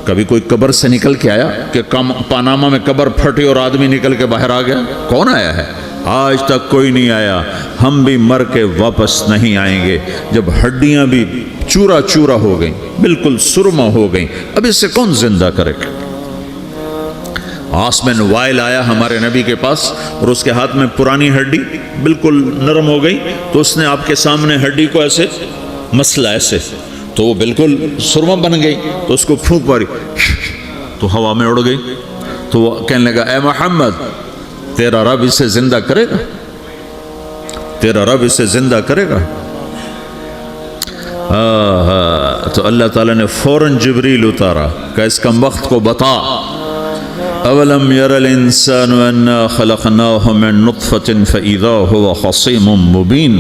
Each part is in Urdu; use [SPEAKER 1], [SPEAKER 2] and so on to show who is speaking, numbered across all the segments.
[SPEAKER 1] کبھی کوئی قبر سے نکل کے آیا کہ پاناما میں قبر پھٹی اور آدمی نکل کے باہر آ گیا؟ کون آیا ہے؟ آج تک کوئی نہیں آیا۔ ہم بھی مر کے واپس نہیں آئیں گے۔ جب ہڈیاں بھی چورا چورا ہو گئیں، بالکل سرما ہو گئیں، اب اس سے کون زندہ کرے گا؟ عاص بن وائل آیا ہمارے نبی کے پاس اور اس کے ہاتھ میں پرانی ہڈی بالکل نرم ہو گئی، تو اس نے آپ کے سامنے ہڈی کو ایسے مسلا، ایسے تو وہ بالکل سرما بن گئی، تو اس کو پھونک ماری تو ہوا میں اڑ گئی۔ تو وہ کہنے لگا اے محمد، تیرا رب اسے زندہ کرے گا؟ تیرا رب اسے زندہ کرے گا؟ تو اللہ تعالیٰ نے فوراً جبریل اتارا کہ اس کم وقت کو بتا، اولم یر الانسان انا خلقناہ من نطفۃ فاذا هو خصیم مبین،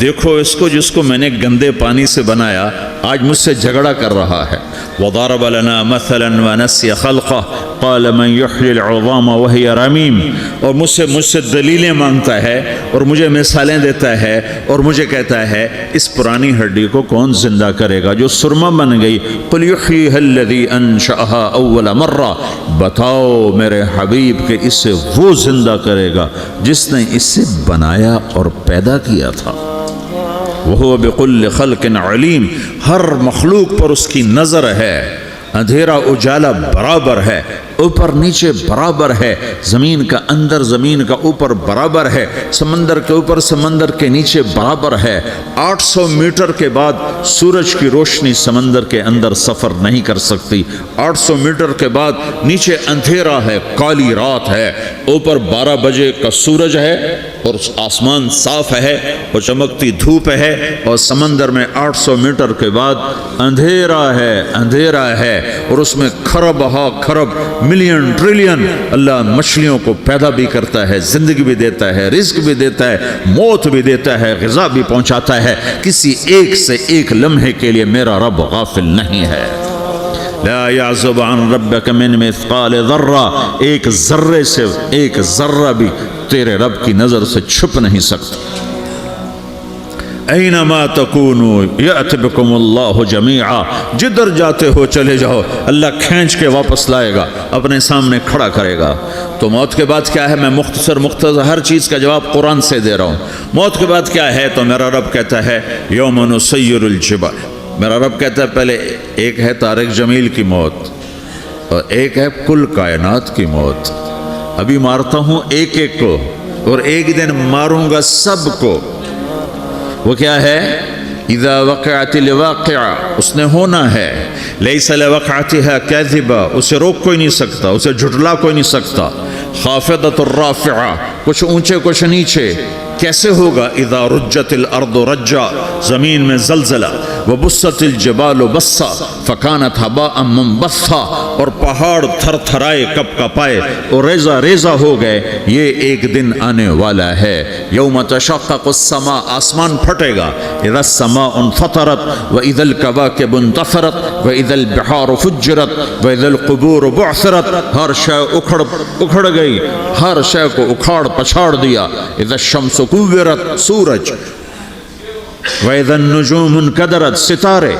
[SPEAKER 1] دیکھو اس کو جس کو میں نے گندے پانی سے بنایا آج مجھ سے جھگڑا کر رہا ہے۔ وضرب لنا مثلا ونسی خلقہ قال من یحیی العظام وہی رمیم، اور مجھ سے دلیلیں مانگتا ہے اور مجھے مثالیں دیتا ہے اور مجھے کہتا ہے اس پرانی ہڈی کو کون زندہ کرے گا جو سرما بن گئی؟ قل یحییھا الذی انشأھا اول مرہ، بتاؤ میرے حبیب کہ اسے وہ زندہ کرے گا جس نے اسے بنایا اور پیدا کیا تھا۔ وہو بکل خلق علیم، ہر مخلوق پر اس کی نظر ہے، اندھیرا اجالا برابر ہے، اوپر نیچے برابر ہے، زمین کا اندر زمین کا اوپر برابر ہے، سمندر کے اوپر سمندر کے نیچے برابر ہے۔ 800 میٹر کے بعد سورج کی روشنی سمندر کے اندر سفر نہیں کر سکتی، 800 میٹر کے بعد نیچے اندھیرا ہے، کالی رات ہے، اوپر 12 بجے کا سورج ہے اور آسمان صاف ہے اور چمکتی دھوپ ہے، اور سمندر میں 800 میٹر کے بعد اندھیرا ہے اور اس میں کھرب ہا کھرب ملین ٹریلین اللہ مچھلیوں کو پیدا بھی کرتا ہے، زندگی بھی دیتا ہے، رزق بھی دیتا ہے، موت بھی دیتا ہے، غذا بھی پہنچاتا ہے۔ کسی ایک سے ایک لمحے کے لیے میرا رب غافل نہیں ہے۔ لا يعزب عن ربك من مثقال ذرہ، ایک ذرے سے ایک ذرہ بھی تیرے رب کی نظر سے چھپ نہیں سکتا۔ اینما تکونوا یأت بکم اللہ جمیعا، جدھر جاتے ہو چلے جاؤ، اللہ کھینچ کے واپس لائے گا، اپنے سامنے کھڑا کرے گا۔ تو موت کے بعد کیا ہے؟ میں مختصر ہر چیز کا جواب قرآن سے دے رہا ہوں۔ موت کے بعد کیا ہے؟ تو میرا رب کہتا ہے یوم نسیر الجبال، میرا رب کہتا ہے پہلے ایک ہے طارق جمیل کی موت اور ایک ہے کل کائنات کی موت۔ ابھی مارتا ہوں ایک ایک کو اور ایک دن ماروں گا سب کو۔ وہ کیا ہے؟ اذا وقعت الواقعہ، اس نے ہونا ہے، لیس لوقعتها کاذبہ، اسے روک کوئی نہیں سکتا، اسے جھٹلا کوئی نہیں سکتا۔ خافضۃ الرافعہ، کچھ اونچے کچھ نیچے۔ کیسے ہوگا؟ اذا رجت الارض رجا، زمین میں زلزلہ، وبست الجبال بسا فکانت ہباء منبثا، اور پہاڑ تھر تھرائے کپ کپائے اور ریزہ ریزہ ہو گئے۔ یہ ایک دن آنے والا ہے، یوم تشقق السماء، آسمان پھٹے گا، اذا السماء انفطرت واذا الکواکب انتثرت واذا البحار فجرت واذا القبور بعثرت، ہر شے اکھڑ گئی، ہر شے کو اکھاڑ پچھاڑ دیا۔ اذا الشمس کورت، سورج، وَإِذَا النُّجُومُ انْكَدَرَتْ، ستارے،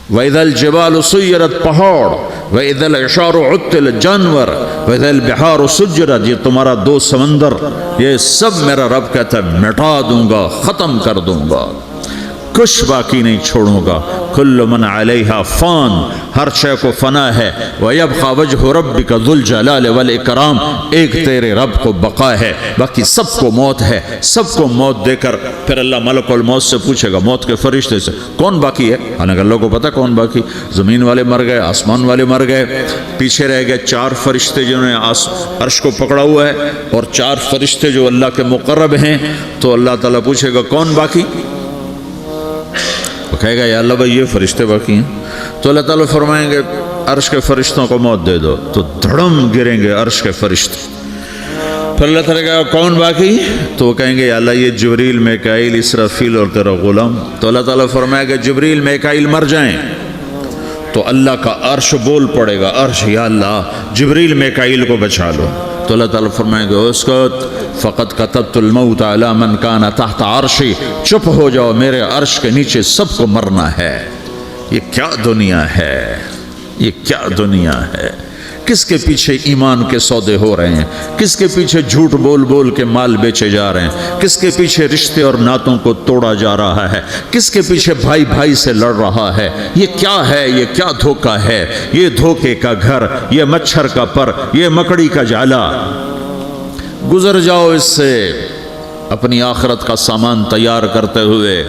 [SPEAKER 1] وَإِذَا الْجِبَالُ سُيِّرَتْ، پہاڑ، وَإِذَا الْعِشَارُ عُطِّلَتْ، جانور، وَإِذَا الْبِحَارُ سُجِّرَتْ، یہ تمہارا دو سمندر، یہ سب میرا رب کہتا ہے مٹا دوں گا، ختم کر دوں گا، کچھ باقی نہیں چھوڑوں گا۔ کل من علیہا فان، ہر شے کو فنا ہے۔ وَيَبْقَى وَجْهُ رَبِّكَ ذُو الْجَلَالِ وَالْإِكْرَامِ، ایک تیرے رب کو بقا ہے، باقی سب کو موت ہے۔ سب کو موت دے کر پھر اللہ ملک الموت سے پوچھے گا، موت کے فرشتے سے، کون باقی ہے؟ حالانکہ اللہ کو پتا کون باقی، زمین والے مر گئے، آسمان والے مر گئے، پیچھے رہ گئے 4 فرشتے جنہوں نے عرش کو پکڑا ہوا ہے اور 4 فرشتے جو اللہ کے مقرب ہیں۔ تو اللہ تعالیٰ پوچھے گا کون باقی؟ وہ کہے گا یا اللہ بھائی یہ فرشتے باقی ہیں۔ تو اللہ تعالیٰ فرمائیں گے عرش کے فرشتوں کو موت دے دو، تو دھڑم گریں گے عرش کے فرشتے۔ پھر اللہ تعالیٰ کہے گا کون باقی؟ تو وہ کہیں گے یا اللہ یہ جبریل، میکائیل، اسرافیل اور تیرا غلام۔ تو اللہ تعالیٰ فرمائے گا جبریل میکائیل مر جائیں، تو اللہ کا عرش بول پڑے گا، عرش یا اللہ جبریل میکائیل کو بچا لو۔ تو اللہ تعالیٰ فرمائیں گے اسکت فقط کتبت الموت علی من کان تحت عرشی، چپ ہو جاؤ، میرے عرش کے نیچے سب کو مرنا ہے۔ یہ کیا دنیا ہے! یہ کیا دنیا ہے؟ کس کے پیچھے ایمان کے سودے ہو رہے ہیں؟ کس کے پیچھے جھوٹ بول بول کے مال بیچے جا رہے ہیں؟ کس کے پیچھے رشتے اور ناتوں کو توڑا جا رہا ہے؟ کس کے پیچھے بھائی بھائی سے لڑ رہا ہے؟ یہ کیا ہے؟ یہ کیا دھوکہ ہے؟ یہ دھوکے کا گھر، یہ مچھر کا پر، یہ مکڑی کا جالا۔ گزر جاؤ اس سے اپنی آخرت کا سامان تیار کرتے ہوئے۔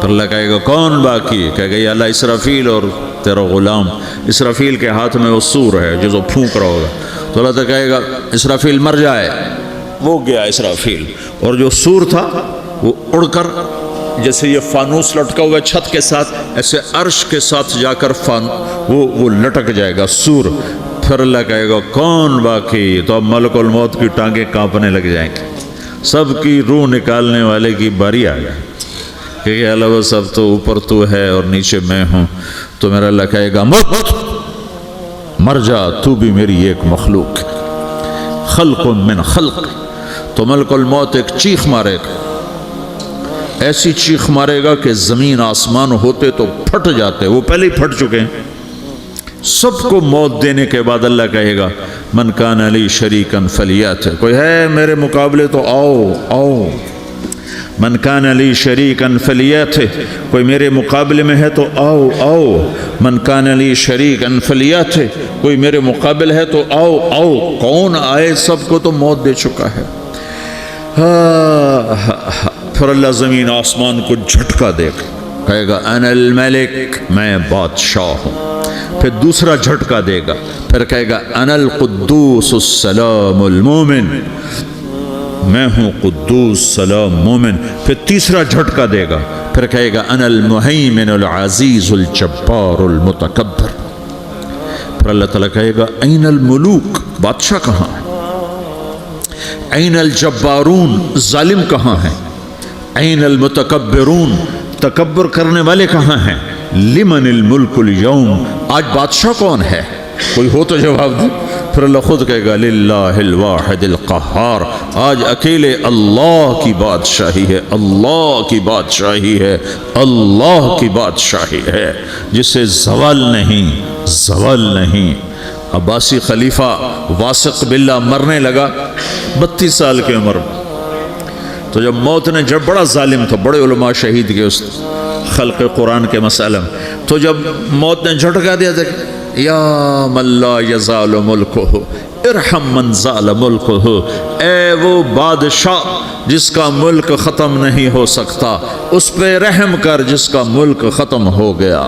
[SPEAKER 1] پھر اللہ کہے گا کون باقی؟ کہے گا یا اللہ اسرافیل اور تیرا غلام۔ اسرافیل کے ہاتھ میں وہ سور ہے جو پھونک رہا ہوگا، تو اللہ تعالیٰ کہے گا اسرافیل مر جائے، وہ گیا اسرافیل، اور جو سور تھا وہ اڑ کر جیسے یہ فانوس لٹکا ہوا چھت کے ساتھ ایسے عرش کے ساتھ جا کر وہ لٹک جائے گا سور۔ پھر اللہ کہے گا کون باقی؟ تو اب ملک الموت کی ٹانگیں کانپنے لگ جائیں گی، سب کی روح نکالنے والے کی باری آ گئی کہ اللہ وہ سب تو اوپر تو ہے اور نیچے میں ہوں۔ تو میرا اللہ کہے گا موت مر جا، تو بھی میری ایک مخلوق، خلق من خلق۔ تو ملک الموت ایک چیخ مارے گا، ایسی چیخ مارے گا کہ زمین آسمان ہوتے تو پھٹ جاتے، وہ پہلے ہی پھٹ چکے ہیں۔ سب کو موت دینے کے بعد اللہ کہے گا من کان علی شریکن فلیات، کوئی ہے میرے مقابلے تو آؤ آؤ۔ من کان علی شریکن فلیات، کوئی میرے مقابلے میں ہے تو آؤ آؤ۔ من کان علی شریکن فلیات، کوئی میرے مقابل ہے تو آؤ آؤ۔ کون آئے؟ سب کو تو موت دے چکا ہے۔ پھر اللہ زمین آسمان کو جھٹکا دے گا، کہے گا انا الملک، میں بادشاہ ہوں۔ پھر دوسرا جھٹکا دے گا، پھر کہے گا انا القدوس السلام المومن، میں ہوں قدوس سلام مومن۔ پھر تیسرا جھٹکا دے گا، پھر کہے گا انا المہیمن العزیز الجبار المتکبر۔ پھر اللہ تعالیٰ کہے گا این الملوک، بادشاہ کہاں ہے؟ این الجبارون، ظالم کہاں ہیں؟ این المتکبرون، تکبر کرنے والے کہاں ہیں؟ لمن الملک اليوم، آج بادشاہ کون ہے؟ کوئی ہو تو جواب دے۔ پھر اللہ خود کہے گا للہ الواحد القہار، آج اکیلے اللہ کی بادشاہی ہے، اللہ کی بادشاہی ہے، اللہ کی بادشاہی ہے، جسے زوال نہیں، زوال نہیں۔ عباسی خلیفہ واثق باللہ مرنے لگا 32 سال کی عمر میں، تو جب موت نے، جب بڑا ظالم تھا، بڑے علماء شہید کے اس خلق قرآن کے مسئلہ میں، تو جب موت نے جھٹکا دیا تھا یا من لا یزال ملکہ ارحم من زال ملکہ، اے وہ بادشاہ جس کا ملک ختم نہیں ہو سکتا، اس پہ رحم کر جس کا ملک ختم ہو گیا،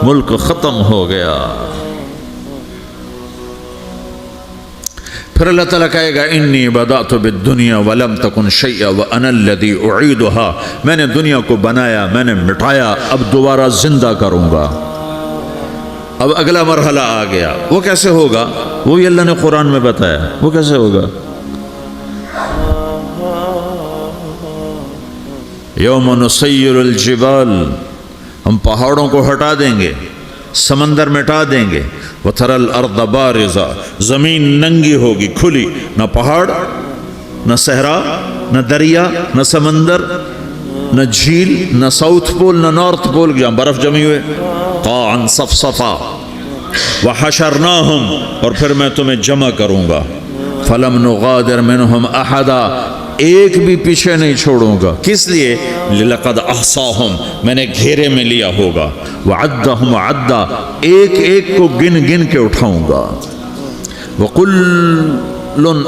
[SPEAKER 1] ملک ختم ہو گیا۔ پھر اللہ تعالیٰ کہے گا انی بدأت بالدنیا ولم تکن شیئا وانا الذی اعیدها، میں نے دنیا کو بنایا، میں نے مٹایا، اب دوبارہ زندہ کروں گا۔ اب اگلا مرحلہ آ گیا، وہ کیسے ہوگا؟ وہی اللہ نے قرآن میں بتایا، وہ کیسے ہوگا؟ یوم نسیر الجبال، ہم پہاڑوں کو ہٹا دیں گے، سمندر مٹا دیں گے، وتری الارض بارزہ، زمین ننگی ہوگی، کھلی، نہ پہاڑ، نہ صحرا، نہ دریا، نہ سمندر، نہ جھیل، نہ ساؤتھ پول، نہ نارتھ پول جہاں برف جمی ہوئے، قاعا صفصفا، وحشرناہم، اور پھر میں تمہیں جمع کروں گا، فلم نغادر منہم احدا، ایک بھی پیچھے نہیں چھوڑوں گا، کس لیے؟ لقد احصاہم، میں نے گھیرے میں لیا ہوگا، وعدہم عدا، ایک ایک کو گن گن کے اٹھاؤں گا، وکل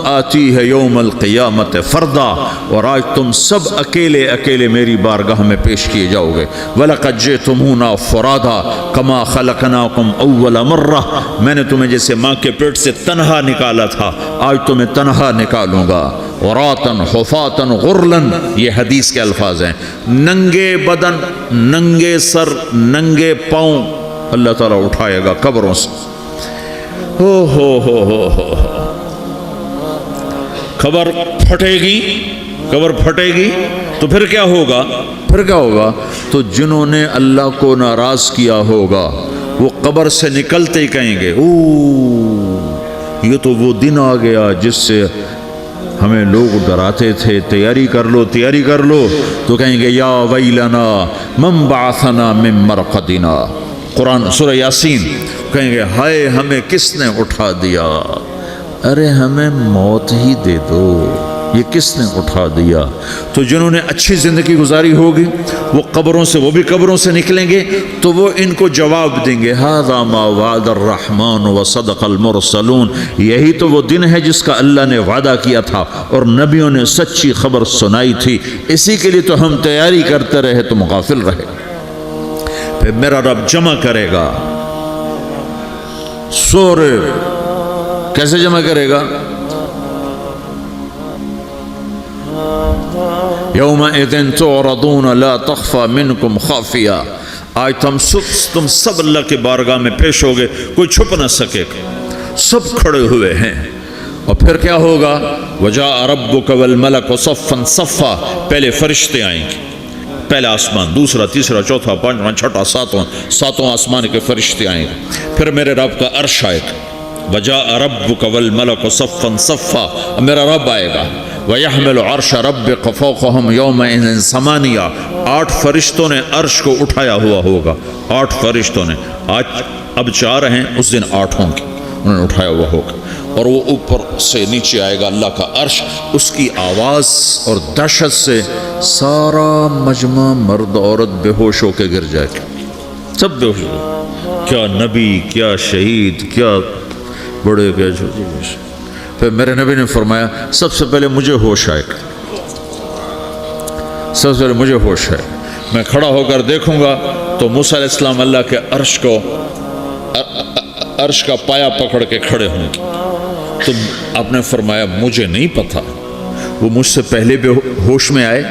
[SPEAKER 1] آتی ہے یوم القیامت فردا، اور آج تم سب اکیلے اکیلے میری بارگاہ میں پیش کیے جاؤ گے، وَلَقَدْ جِئْتُمُونَا فُرَادًا كَمَا خَلَقْنَاكُمْ أَوَّلَ مَرَّةٍ، میں نے تمہیں جیسے ماں کے پیٹ سے تنہا نکالا تھا، آج تمہیں تنہا نکالوں گا، عُرَاةً حُفَاةً غُرْلًا، یہ حدیث کے الفاظ ہیں، ننگے بدن، ننگے سر، ننگے پاؤں اللہ تعالیٰ اٹھائے گا قبروں سے۔ ہو خبر پھٹے گی، قبر پھٹے گی تو پھر کیا ہوگا؟ پھر کیا ہوگا؟ تو جنہوں نے اللہ کو ناراض کیا ہوگا وہ قبر سے نکلتے ہی کہیں گے یہ تو وہ دن آ گیا جس سے ہمیں لوگ ڈراتے تھے، تیاری کر لو تیاری کر لو، تو کہیں گے یا ویلنا من بعثنا من مرقدنا، قرآن سورہ یاسین، کہیں گے ہائے ہمیں کس نے اٹھا دیا، ارے ہمیں موت ہی دے دو، یہ کس نے اٹھا دیا؟ تو جنہوں نے اچھی زندگی گزاری ہوگی وہ قبروں سے، وہ بھی قبروں سے نکلیں گے تو وہ ان کو جواب دیں گے ھذا ما وعد الرحمن وصدق المرسلون، یہی تو وہ دن ہے جس کا اللہ نے وعدہ کیا تھا اور نبیوں نے سچی خبر سنائی تھی، اسی کے لیے تو ہم تیاری کرتے رہے، تم غافل رہے۔ پھر میرا رب جمع کرے گا سورے، کیسے جمع کرے گا؟ یومئذ تعرضون لا تخفى منکم خافیہ، آج تم سب اللہ کے بارگاہ میں پیش ہوگے، کوئی چھپ نہ سکے گا، سب کھڑے ہوئے ہیں۔ اور پھر کیا ہوگا؟ وجاء ربک والملک صفا صفا، پہلے فرشتے آئیں گے، پہلا آسمان، دوسرا، تیسرا، چوتھا، پانچواں، چھٹا، ساتواں آسمان کے فرشتے آئیں گے، پھر میرے رب کا عرش آئے گا، وجاء ربک والملک صفا صفا، میرا رب آئے گا، وَيَحْمِلُ عَرْشَ رَبِّكَ فَوْقَهُمْ يَوْمَئِذٍ ثَمَانِيَةٌ، 8 فرشتوں نے عرش کو اٹھایا ہوا ہوگا، 8 فرشتوں نے، آج اب 4 ہیں، اس دن 8 ہوں گے، انہوں نے اٹھایا ہوا ہوگا، اور وہ اوپر سے نیچے آئے گا اللہ کا عرش، اس کی آواز اور دہشت سے سارا مجمع مرد عورت بے ہوش ہو کے گر جائے گا، سب بے ہوش ہو، کیا نبی، کیا شہید، کیا بڑے، کیا چھوٹے۔ پھر میرے نبی نے فرمایا سب سے پہلے مجھے ہوش آئے گا، سب سے پہلے مجھے ہوش ہے، میں کھڑا ہو کر دیکھوں گا تو موسیٰ علیہ السلام اللہ کے عرش کا پایا پکڑ کے کھڑے ہوں گے۔ تو آپ نے فرمایا مجھے نہیں پتا وہ مجھ سے پہلے بے ہوش میں آئے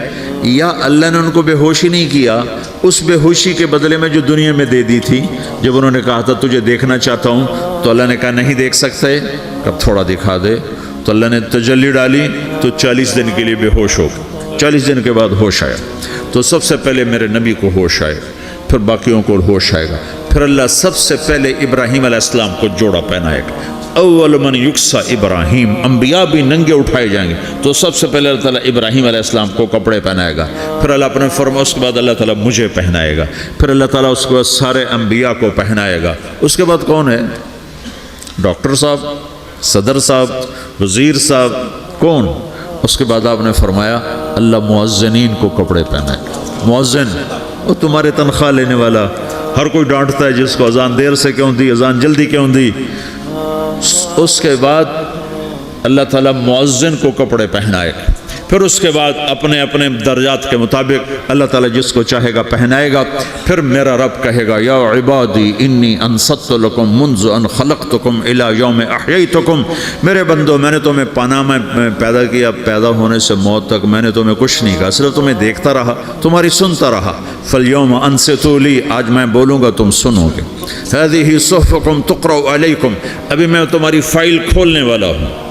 [SPEAKER 1] یا اللہ نے ان کو بے ہوش ہی نہیں کیا، اس بے ہوشی کے بدلے میں جو دنیا میں دے دی تھی، جب انہوں نے کہا تھا تجھے دیکھنا چاہتا ہوں تو اللہ نے کہا نہیں دیکھ سکتے، کب تھوڑا دکھا دے، تو اللہ نے تجلی ڈالی تو 40 دن کے لیے بے ہوش ہو گئے، 40 دن کے بعد ہوش آیا۔ تو سب سے پہلے میرے نبی کو ہوش آئے، پھر باقیوں کو ہوش آئے گا، پھر اللہ سب سے پہلے ابراہیم علیہ السلام کو جوڑا پہنائے گا، اول من یکسا ابراہیم، انبیاء بھی ننگے اٹھائے جائیں گے، تو سب سے پہلے اللہ تعالیٰ ابراہیم علیہ السلام کو کپڑے پہنائے گا، پھر اللہ اپنے فرما، اس کے بعد اللہ تعالیٰ مجھے پہنائے گا، پھر اللہ تعالیٰ اس کے بعد سارے انبیاء کو پہنائے گا۔ اس کے بعد کون ہے؟ ڈاکٹر صاحب، صدر صاحب، وزیر صاحب، کون؟ اس کے بعد آپ نے فرمایا اللہ مؤذنین کو کپڑے پہنائے گا۔ مؤذن وہ تمہارے تنخواہ لینے والا، ہر کوئی ڈانٹتا ہے جس کو اذان دیر سے کیوں دی، اذان جلدی کیوں دی۔ اس کے بعد اللہ تعالیٰ مؤذن کو کپڑے پہنائے گا، پھر اس کے بعد اپنے اپنے درجات کے مطابق اللہ تعالیٰ جس کو چاہے گا پہنائے گا۔ پھر میرا رب کہے گا یا عبادی انی انصت لکم منذ ان خلقتکم الی یوم احییتکم، میرے بندو میں نے تمہیں پاناہ میں پیدا کیا، پیدا ہونے سے موت تک میں نے تمہیں کچھ نہیں کہا، صرف تمہیں دیکھتا رہا، تمہاری سنتا رہا۔ فالیوم انصتوا لی، آج میں بولوں گا تم سنو گے۔ ہذہ صحفکم تقرأ علیکم، ابھی میں تمہاری فائل کھولنے والا ہوں۔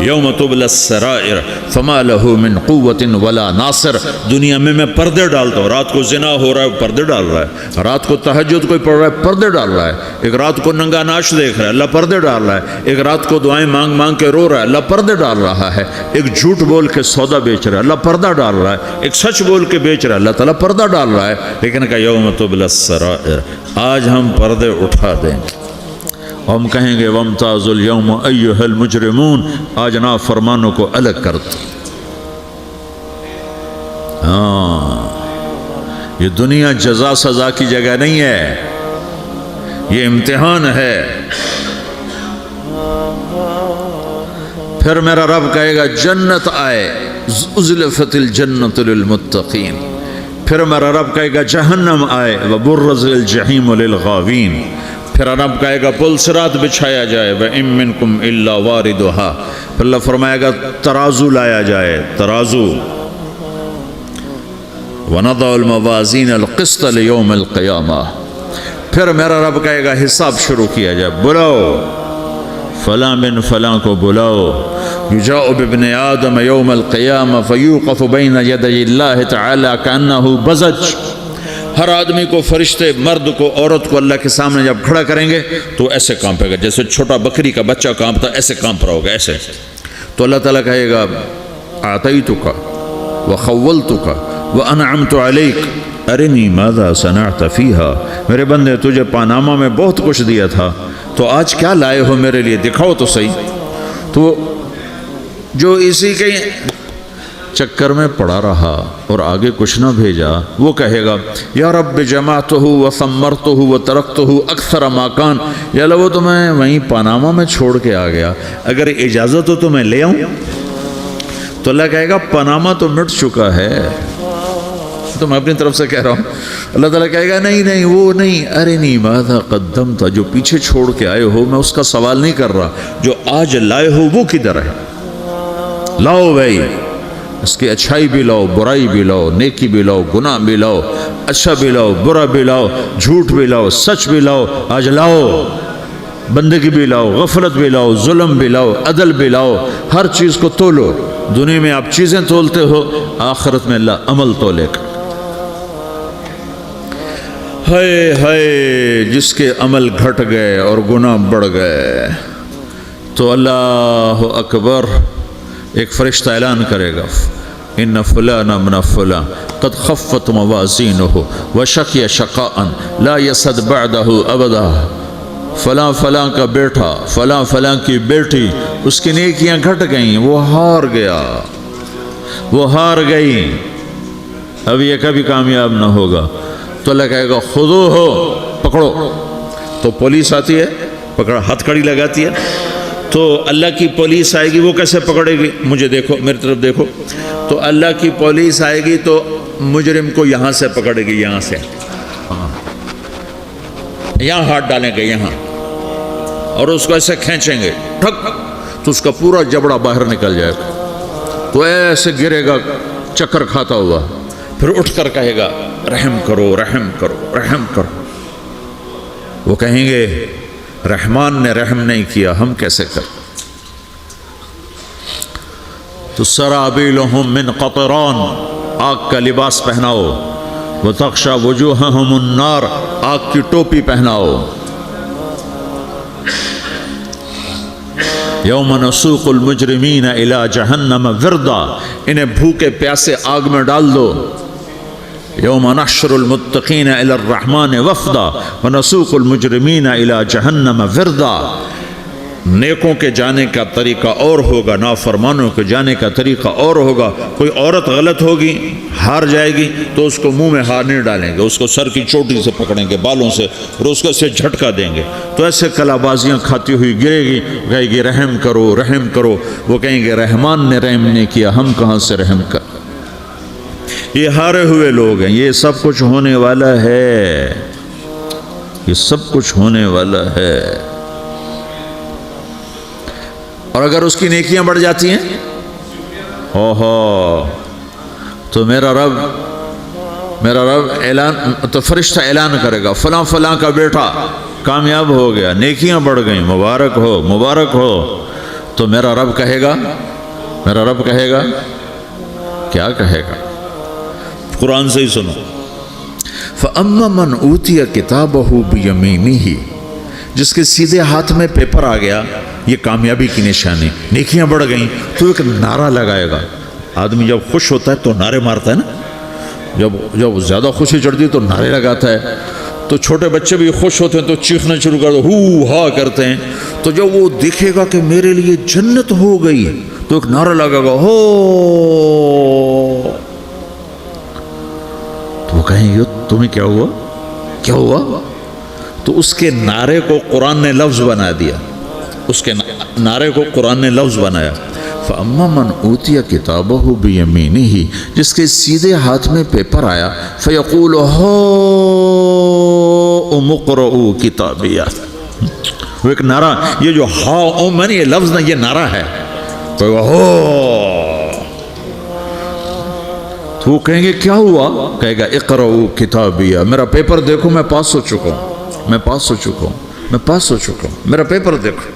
[SPEAKER 1] یوم تبلی السرائر فما لہ من قوت ولا ناصر، دنیا میں پردے ڈالتا ہوں، رات کو زنا ہو رہا ہے پردے ڈال رہا ہے، رات کو تہجد کوئی پڑھ رہا ہے پردے ڈال رہا ہے، ایک رات کو ننگا ناچ دیکھ رہا ہے اللہ پردے ڈال رہا ہے، ایک رات کو دعائیں مانگ مانگ کے رو رہا ہے اللہ پردے ڈال رہا ہے، ایک جھوٹ بول کے سودا بیچ رہا ہے اللہ پردہ ڈال رہا ہے، ایک سچ بول کے بیچ رہا ہے اللہ تعالیٰ پردہ ڈال رہا ہے۔ لیکن کہ یوم تبلی السرائر، آج ہم پردے اٹھا دیں گے، ہم کہیں گے وامتازوا اليوم ایھا المجرمون، آج نافرمانوں کو الگ کر دو۔ یہ دنیا جزا سزا کی جگہ نہیں ہے، یہ امتحان ہے۔ پھر میرا رب کہے گا جنت آئے، ازلفت الجنت للمتقین، پھر میرا رب کہے گا جہنم آئے، وبرزت الجحیم للغاوین، پھر رب کہے گا پل صراط بچھایا جائے، وَإِن مِّنكُمْ إِلَّا وَارِدُهَا، پھر اللہ فرمائے گا ترازو لایا جائے، ترازو، وَنَضَعُ الْمَوَازِينَ الْقِسْطَ لِيَوْمِ الْقِيَامَةِ، پھر میرا رب کہے گا حساب شروع کیا جائے، بلاؤ فلاں بن فلاں کو بلاؤ، یجاء بابن آدم یوم القیامہ فیوقف بین یدی اللہ تعالی کأنہ بزج، ہر آدمی کو، فرشتے، مرد کو، عورت کو اللہ کے سامنے جب کھڑا کریں گے تو ایسے کانپے گا جیسے چھوٹا بکری کا بچہ کانپتا، ایسے کانپ رہا ہوگا ایسے۔ تو اللہ تعالیٰ کہے گا اعطیتک وخولتک وانعمت علیک، ارنی ماذا صنعت فیہا، میرے بندے تجھے پاناما میں بہت کچھ دیا تھا، تو آج کیا لائے ہو میرے لیے، دکھاؤ تو صحیح۔ تو جو اسی کے چکر میں پڑا رہا اور آگے کچھ نہ بھیجا، وہ کہے گا یا رب جمعتہ وثمرتہ وترکتہ اکثر ما کان، یا اللہ وہ تو میں وہیں پاناما میں چھوڑ کے آ گیا، اگر اجازت ہو تو میں لے آؤں؟ تو اللہ کہے گا پاناما تو مٹ چکا ہے، تو میں اپنی طرف سے کہہ رہا ہوں۔ اللہ تعالیٰ کہے گا نہیں نہیں وہ نہیں، ارنی ماذا قدمت، جو پیچھے چھوڑ کے آئے ہو میں اس کا سوال نہیں کر رہا، جو آج لائے ہو وہ کدھر ہے، لاؤ بھائی، اس کی اچھائی بھی لاؤ، برائی بھی لاؤ، نیکی بھی لاؤ، گناہ بھی لاؤ، اچھا بھی لاؤ، برا بھی لاؤ، جھوٹ بھی لاؤ، سچ بھی لاؤ، آج لاؤ، بندگی بھی لاؤ، غفلت بھی لاؤ، ظلم بھی لاؤ، عدل بھی لاؤ، ہر چیز کو تولو۔ دنیا میں آپ چیزیں تولتے ہو، آخرت میں اللہ عمل تولے گا۔ ہائے ہائے جس کے عمل گھٹ گئے اور گناہ بڑھ گئے، تو اللہ اکبر، ایک فرشتہ اعلان کرے گا ان فلان من فلان قد خفت موازینہ وشقی شقاء لا یسد بعدہ ابدا، فلاں فلاں کا بیٹا، فلاں فلاں کی بیٹی، اس کی نیکیاں گھٹ گئیں، وہ ہار گیا، وہ ہار گئی، اب یہ کبھی کامیاب نہ ہوگا۔ تو اللہ کہے گا خودو ہو، پکڑو۔ تو پولیس آتی ہے، پکڑا، ہتھ کڑی لگاتی ہے، تو اللہ کی پولیس آئے گی، وہ کیسے پکڑے گی؟ مجھے دیکھو، میری طرف دیکھو، تو اللہ کی پولیس آئے گی تو مجرم کو یہاں سے پکڑے گی، یہاں سے، یہاں ہاتھ ڈالیں گے یہاں، اور اس کو ایسے کھینچیں گے ٹھک، تو اس کا پورا جبڑا باہر نکل جائے گا، تو ایسے گرے گا چکر کھاتا ہوا، پھر اٹھ کر کہے گا رحم کرو رحم کرو رحم کرو۔ وہ کہیں گے رحمان نے رحم نہیں کیا، ہم کیسے کریں؟ تو سرابیلہم من قطران، آگ کا لباس پہناؤ، وتغشی وجوہہم النار، آگ کی ٹوپی پہناؤ۔ یوم نسوق المجرمین الی جہنم وردا، انہیں بھوکے پیاسے آگ میں ڈال دو۔ یوم نحشر المتقین الی الرحمن وفدا ونسوق المجرمین الی جہنم وردا، نیکوں کے جانے کا طریقہ اور ہوگا، نافرمانوں کے جانے کا طریقہ اور ہوگا۔ کوئی عورت غلط ہوگی، ہار جائے گی، تو اس کو منہ میں ہار نہیں ڈالیں گے، اس کو سر کی چوٹی سے پکڑیں گے، بالوں سے، اور اس کو سے جھٹکا دیں گے، تو ایسے کلا بازیاں کھاتی ہوئی گرے گی، کہے گی رحم کرو رحم کرو۔ وہ کہیں گے رحمان نے رحم نہیں کیا، ہم کہاں سے رحم کر۔ یہ ہارے ہوئے لوگ ہیں، یہ سب کچھ ہونے والا ہے، یہ سب کچھ ہونے والا ہے۔ اور اگر اس کی نیکیاں بڑھ جاتی ہیں، اوہو، تو میرا رب اعلان، تو فرشتہ اعلان کرے گا فلاں فلاں کا بیٹا کامیاب ہو گیا، نیکیاں بڑھ گئیں، مبارک ہو مبارک ہو۔ تو میرا رب کہے گا کیا کہے گا؟ قرآن سے ہی سنو، فَأَمَّا مَنْ أُوتِيَ كِتَابَهُ بِيَمِينِهِ، جس کے سیدھے ہاتھ میں پیپر آ گیا، یہ کامیابی کی نشانی، نیکیاں بڑھ گئیں، تو ایک نعرہ لگائے گا۔ آدمی جب خوش ہوتا ہے تو نعرے مارتا ہے نا، جب زیادہ خوشی چڑھتی ہے تو نعرے لگاتا ہے۔ تو چھوٹے بچے بھی خوش ہوتے ہیں تو چیخنا شروع کر دو، ہو ہا کرتے ہیں۔ تو جب وہ دیکھے گا کہ میرے لیے جنت ہو گئی، تو ایک نعرہ لگے گا، ہو، تو وہ کہیں گے تمہیں کیا ہوا کیا ہوا؟ تو اس کے نعرے کو قرآن نے لفظ بنا دیا، اس کے نعرے کو قرآن نے لفظ بنایا، فَأَمَّا مَنْ أُوتِيَ كِتَابَهُ بِيَمِينِهِ، جس کے سیدھے ہاتھ میں پیپر آیا، فَيَقُولُ هَاؤْمُ اقْرَءُوا كِتَابِيَهْ، وہ ایک نعرہ، یہ جو ہاؤم ہے نا، یہ لفظ نہ، یہ نعرہ ہے، تو وہ کہیں گے کیا ہوا؟ کہے گا اقرؤوا کتابیہ، میرا پیپر دیکھو، میں پاس ہو چکا ہوں، میں پاس ہو چکا ہوں، میں پاس ہو چکا ہوں، میرا پیپر دیکھو۔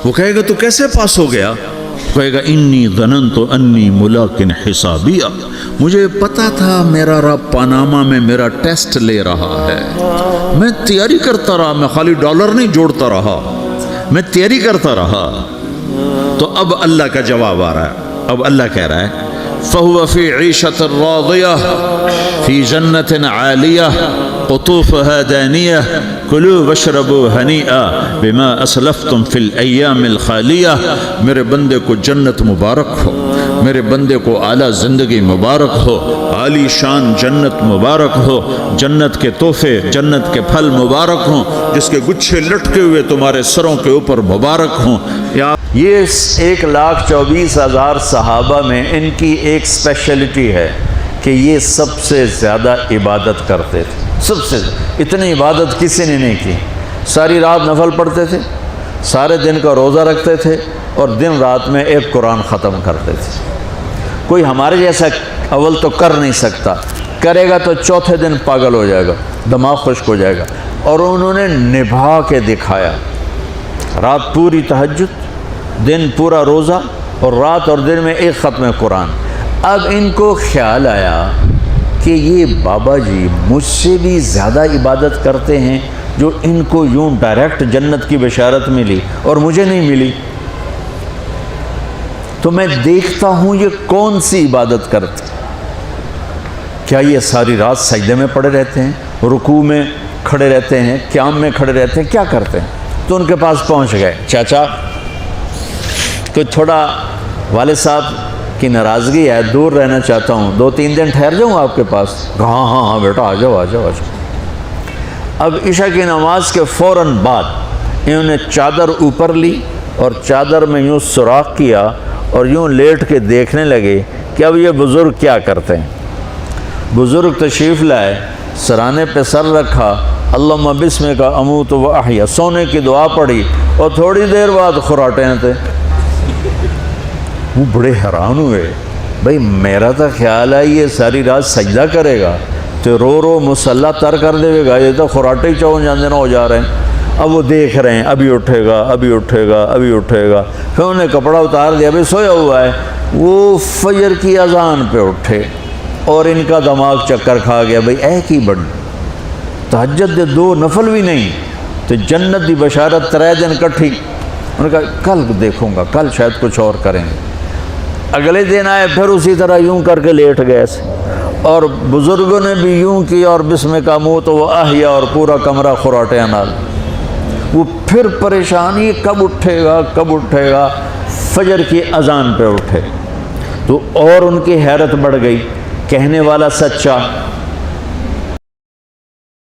[SPEAKER 1] وہ کہے گا تو کیسے پاس ہو گیا؟ کہے گا انی ظننت انی ملاق حسابیہ، مجھے پتا تھا میرا رب پاناما میں میرا ٹیسٹ لے رہا ہے، میں تیاری کرتا رہا، میں خالی ڈالر نہیں جوڑتا رہا، میں تیاری کرتا رہا۔ تو اب اللہ کا جواب آ رہا ہے، اب اللہ کہہ رہا ہے فَهُوَ فِي عِيشَةٍ رَاضِيَةٍ فِي جَنَّةٍ عَالِيَةٍ قطوفها دانية كلوا واشربوا هنيئا بما أسلفتم في الأيام الخالية۔ میرے بندے کو جنت مبارک ہو، میرے بندے کو اعلیٰ زندگی مبارک ہو، عالی شان جنت مبارک ہو، جنت کے تحفے، جنت کے پھل مبارک ہوں، جس کے گچھے لٹکے ہوئے تمہارے سروں کے اوپر مبارک ہوں۔
[SPEAKER 2] یہ 1,24,000 صحابہ میں ان کی ایک اسپیشلٹی ہے کہ یہ سب سے زیادہ عبادت کرتے تھے، سب سے اتنی عبادت کسی نے نہیں کی۔ ساری رات نفل پڑھتے تھے، سارے دن کا روزہ رکھتے تھے، اور دن رات میں ایک قرآن ختم کرتے تھے۔ کوئی ہمارے جیسا اول تو کر نہیں سکتا، کرے گا تو چوتھے دن پاگل ہو جائے گا، دماغ خشک ہو جائے گا، اور انہوں نے نبھا کے دکھایا۔ رات پوری تہجد، دن پورا روزہ، اور رات اور دن میں ایک ختم قرآن۔ اب ان کو خیال آیا کہ یہ بابا جی مجھ سے بھی زیادہ عبادت کرتے ہیں، جو ان کو یوں ڈائریکٹ جنت کی بشارت ملی اور مجھے نہیں ملی، تو میں دیکھتا ہوں یہ کون سی عبادت کرتے۔ کیا یہ ساری رات سجدے میں پڑے رہتے ہیں، رکوع میں کھڑے رہتے ہیں، قیام میں کھڑے رہتے ہیں، کیا کرتے ہیں؟ تو ان کے پاس پہنچ گئے، چاچا کوئی تھوڑا والد صاحب کی ناراضگی ہے، دور رہنا چاہتا ہوں، 2-3 دن ٹھہر جاؤں آپ کے پاس؟ ہاں ہاں ہاں بیٹا آ جاؤ آ جاؤ آ جاؤ۔ اب عشاء کی نماز کے فوراً بعد انہوں نے چادر اوپر لی اور چادر میں یوں سوراخ کیا اور یوں لیٹ کے دیکھنے لگے کہ اب یہ بزرگ کیا کرتے ہیں۔ بزرگ تشریف لائے، سرانے پہ سر رکھا، اللہم بسمک اموت و احیا، سونے کی دعا پڑھی، اور تھوڑی دیر بعد خراٹے تھے۔ وہ بڑے حیران ہوئے، بھئی میرا تو خیال ہے یہ ساری رات سجدہ کرے گا تو رو رو مصلی تر کر دے گا، یہ تو خراٹے ہی چون جاندے نہ ہو جا رہے ہیں۔ اب وہ دیکھ رہے ہیں ابھی اٹھے گا ابھی اٹھے گا ابھی اٹھے گا، پھر انہوں نے کپڑا اتار دیا، ابھی سویا ہوا ہے۔ وہ فجر کی اذان پہ اٹھے اور ان کا دماغ چکر کھا گیا، بھئی اے کی بڑی تہجد دے 2 نفل بھی نہیں تو جنت دی بشارت 3 دن کٹھی۔ انہوں نے کہا کل دیکھوں گا، کل شاید کچھ اور کریں گے۔ اگلے دن آئے، پھر اسی طرح یوں کر کے لیٹ گئے، اور بزرگوں نے بھی یوں کیا، اور بسمک اموت و احیا، اور پورا کمرہ خراٹے نال۔ وہ پھر پریشان، یہ کب اٹھے گا کب اٹھے گا؟ فجر کی اذان پہ اٹھے تو اور ان کی حیرت بڑھ گئی، کہنے والا سچا